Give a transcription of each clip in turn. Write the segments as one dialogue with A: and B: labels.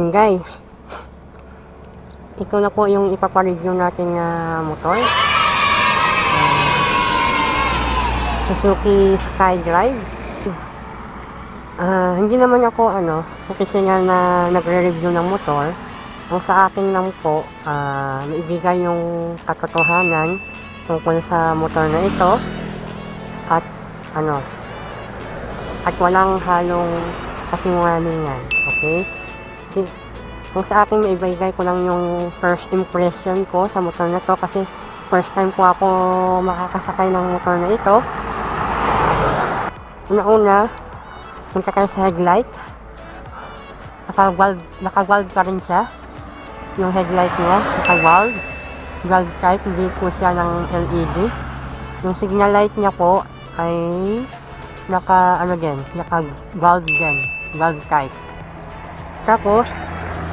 A: Ayan guys, ito na po yung ipapareview natin na motor. Suzuki SkyDrive. Hindi naman ako professional na nagre-review ng motor. Ang sa akin lang po, maibigay yung katotohanan tungkol sa motor na ito at at walang halong kasinungalingan. Okay? Kung sa akin, maibigay ko lang yung first impression ko sa motor na to kasi first time po ako makakasakay ng motor na ito. Una-una, punta kayo sa headlight. Naka-valve pa rin siya. Yung headlight niya, naka-valve. Valve type, hindi po siya ng LED. Yung signal light niya po ay naka-valve din. Valve type. Tapos,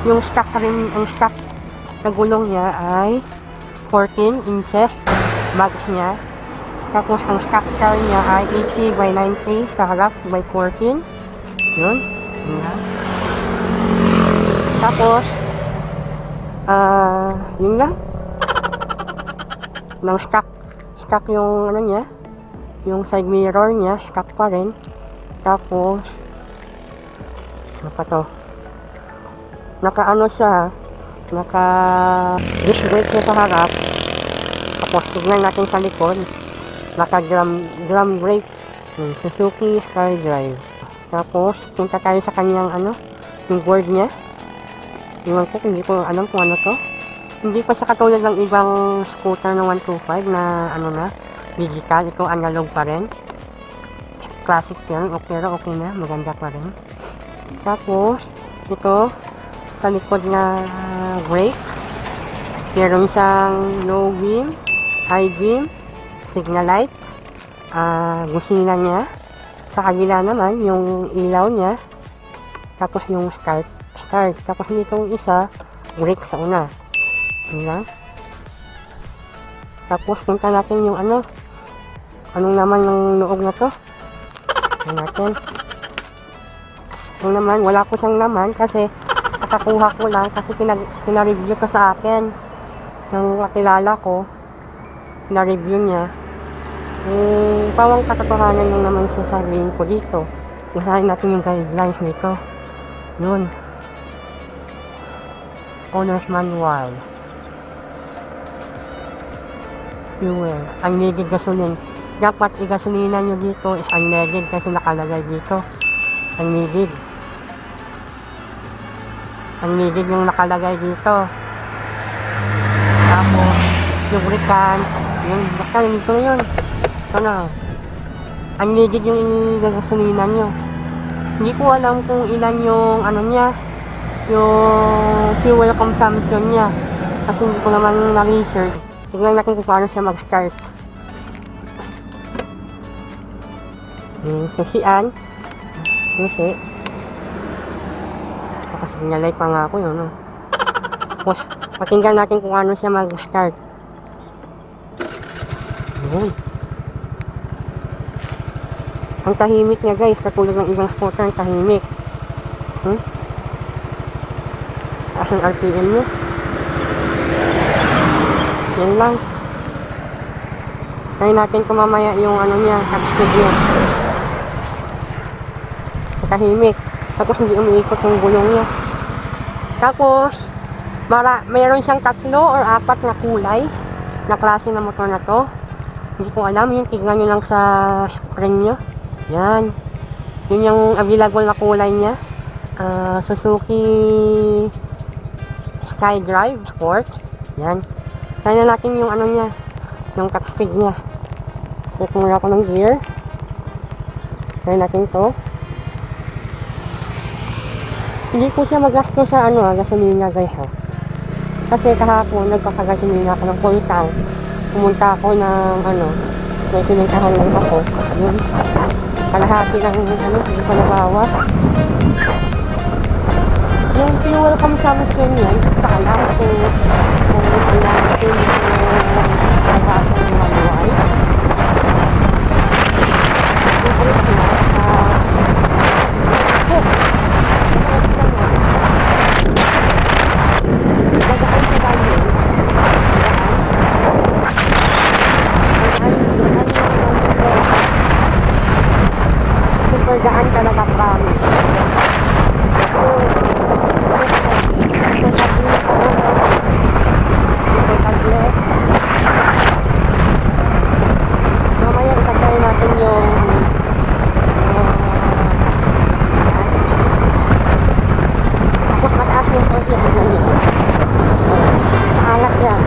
A: yung stock na gulong niya ay 14 inches mags niya. Tapos ang stock tire niya ay 80 by 90 sa harap by 14. Yun. Tapos yun lang. Ng stock yung niya, yung side mirror niya, stock pa rin. Tapos naka disc brake niya sa harap. Tapos tignan natin sa likod, naka drum brake, Suzuki SkyDrive. Tapos punta tayo sa kanyang yung board niya. Hindi ko alam kung ano to. Hindi pa siya katulad ng ibang scooter na 125 na digital. Ito analog pa rin. Classic yan, pero okay na, maganda pa rin. Tapos ito sa likod na brake, meron siyang low beam, high beam, signal light, busina niya. Sa kabila naman yung ilaw niya, tapos yung start. Tapos nitong isa, brake sa una. Yun. Tapos punta natin yung anong naman ng loob na to. Tingnan natin. Yung naman, wala ko siyang naman kasi nakakuha ko lang kasi pina-review ko sa akin ng kakilala ko. Pina-review niya. Pawang katotohanan yung naman sasabihin ko dito. Usahin natin yung guidelines nito. Yun. Owner's manual. Fuel. Unleaded gasoline. Dapat i-gasolina nyo dito is unleaded kasi nakalagay dito. Unleaded. Unleaded yung nakalagay dito. Tapos, lubricant. Yun, basta dito yun. Ito na. Unleaded yung gasolina nyo. Hindi ko alam kung ilan yung niya, yung fuel consumption niya. Kasi hindi ko naman na-research. Tignan natin kung paano siya mag-start. Susian. Susi. Nakasignalay pa nga ako yun. Tapos, pakinggan natin kung paano siya mag-start. Yun. Ang tahimik niya guys, katulad ng ibang scooter, ang tahimik. Taas ang RPM niya. Yan lang. Try natin kung mamaya yung niya, top-speed niya. Tahimik. Tapos hindi umiikot yung gulong niya. Tapos, mayroon siyang 3 or 4 na kulay na klase na motor na to. Hindi ko alam yun. Tignan nyo lang sa screen nyo. Yan. Yun yung available na kulay niya. Suzuki SkyDrive Sport. Yan. Try na natin yung niya. Yung top speed niya. Check muna ako ng gear. Try natin to. Hindi ko siya magasto sa gasolina guys Kasi kahapon nagpapagasolina ako ng full tank. Pumunta ako ng may pinuntahan lang ako. Yun. Kalahati lang hindi ko nabawas. Yung fuel consumption niya, hindi ko alam kung ilan natin yung pagkakasal ng manual. Yung brake niya, super gaan talaga, promise. Mamaya itagay natin yung tapos mataas yung point yung tignan nyo. Maalat yan.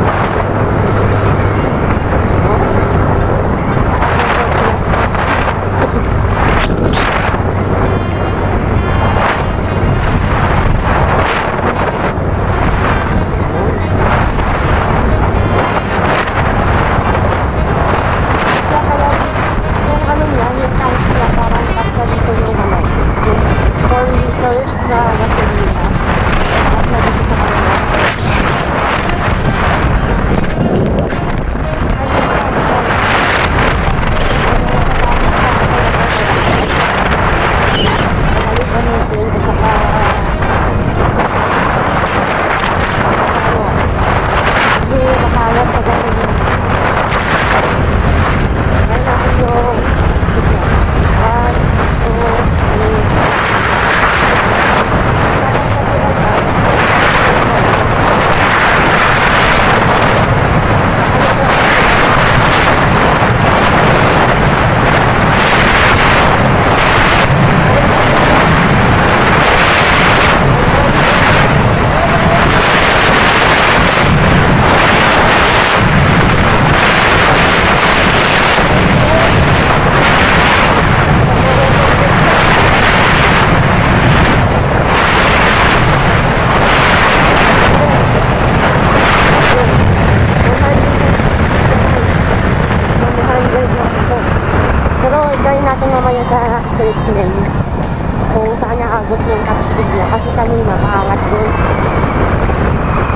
A: Kung saan niya agos yung kapatid niya kasi kanina maangat doon.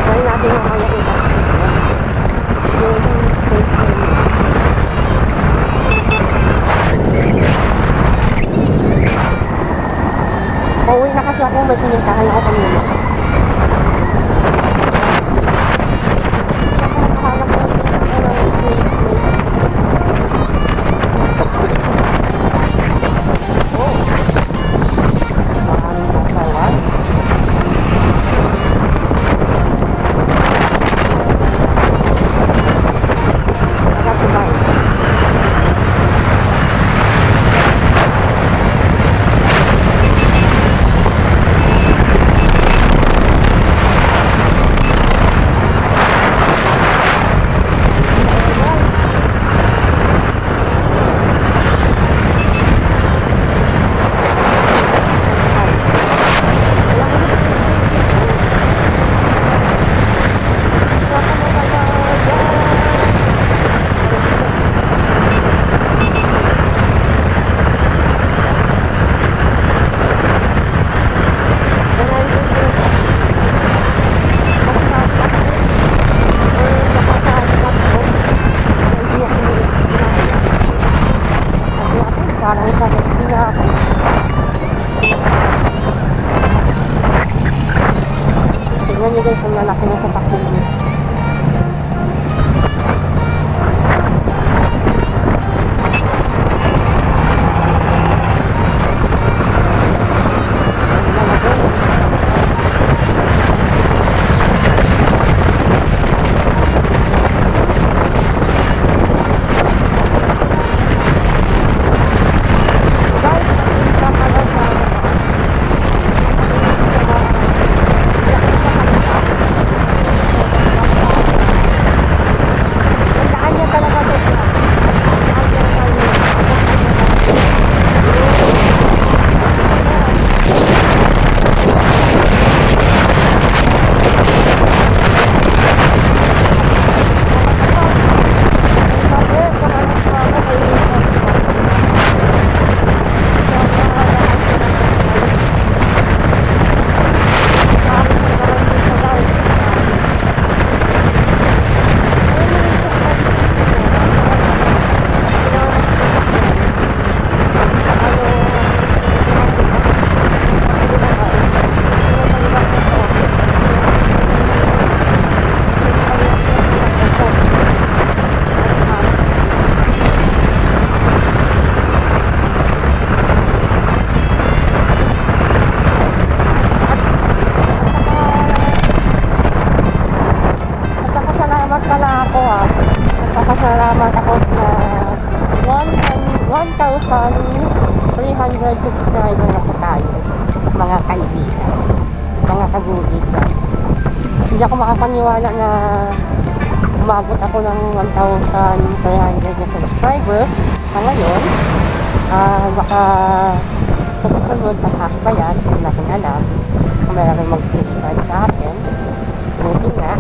A: Kaya natin mamaya yung kapatid niya yung pauwi na kasi ako, may pinintahan ako kanina. Parang sakit din ako. Tignan nyo guys, ang lalaki na sa pakil niya. subscriber na po tayo, mga kaibigan, mga kagubigan. Hindi ako makapaniwala na umabot ako ng 1,300 na subscriber sa ngayon. Baka sa susunod, pataas pa yan, hindi natin alam kung meron mag-subscribe sa akin. Buti nga.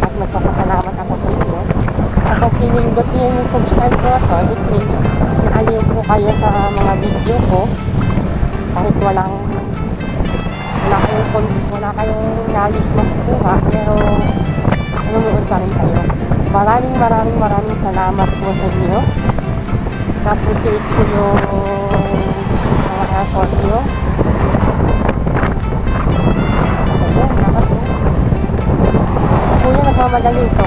A: At magpapasalamat ako sa inyo. Kapag pinindot niyo yung subscribe button, it means aliw po kayo sa mga video ko. Kahit wala kayong knowledge makukuha, pero nanonood pa rin kayo. Maraming salamat po sa inyo. Na-appreciate ko yung mga effort nyo. Ayan, dapat po. Ako yung nagmamadali ito.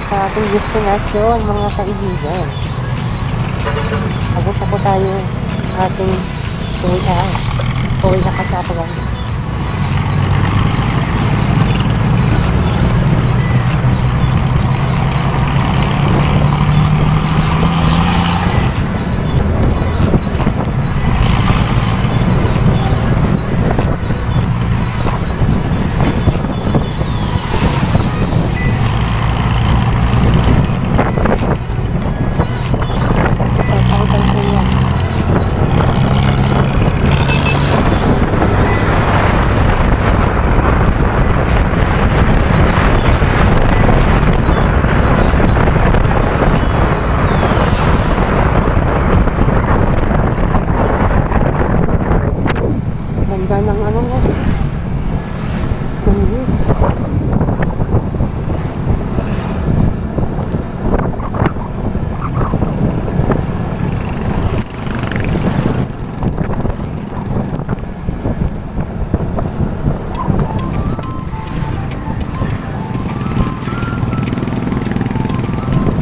A: sa ating destinasyon, mga kaibigan. Abot na po tayo ating uwian. Uwi na Kasapag. Ganda ng ano mo.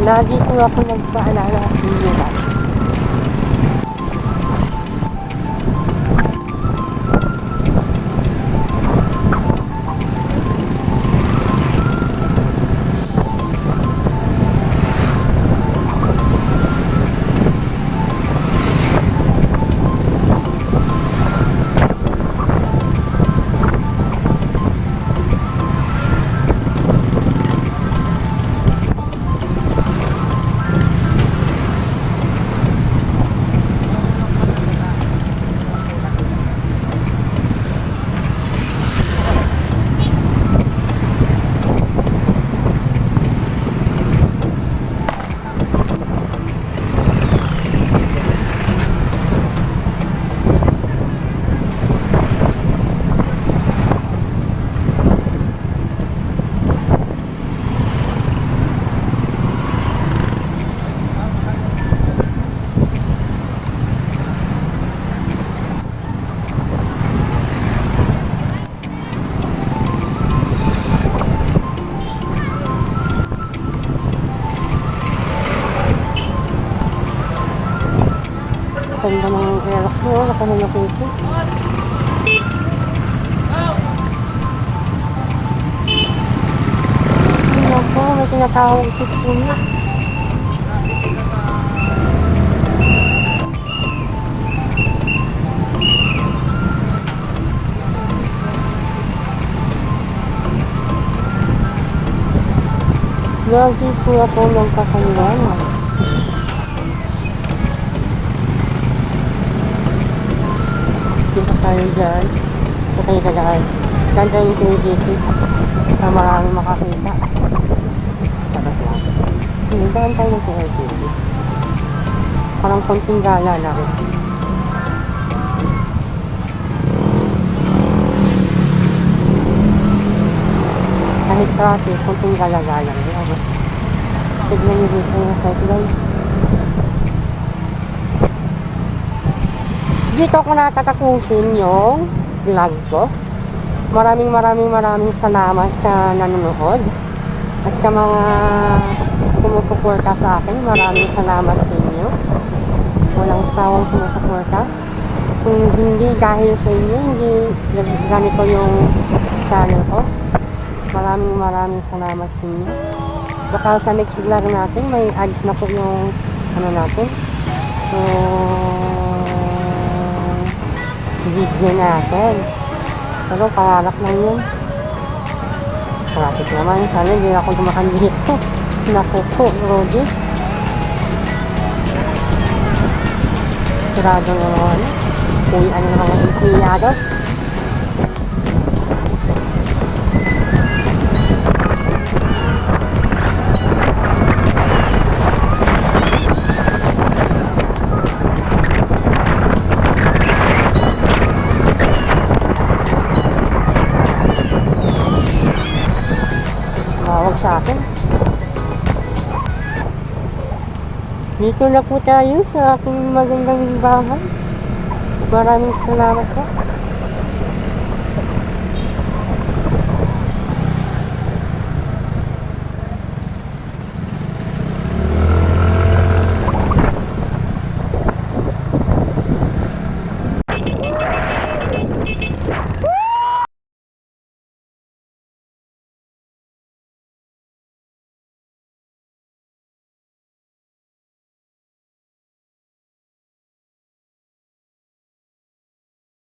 A: Lagi ko ako nagpaalala sa inyo ba? Ganda ng relax mo, nakahanap ito. Ano po, may tinatawag ito po niya. Lagi po ako magkakaliwanag. Dito tayo dyan. Ito tayo dadaan. Ganda yung sinigisi. Na maraming makakita. Sabat lang. Daan tayo ng sinigisi. Parang konting gala lang. Kahit traffic, konting gala-gala. Tignan nyo dito yung site guys. Dito ako natatapusin yung vlog ko. Maraming salamat sa nanonood. At sa mga sumusuporta sa akin, maraming salamat sa inyo. Walang sawang sumusuporta. Kung hindi dahil sa inyo, hindi ganito yung channel ko. Maraming salamat sa inyo. Baka sa next vlog natin, may ads na po yung ano natin. So, video natin. Pero pangarap lang yun. Traffic naman. Sana hindi ako dumakan dito. Naku po, Rodi. Sirado na naman. Uy, ano naman ang empleyado. Sa akin. Dito na po tayo sa aking magandang bahay. Maraming salamat po.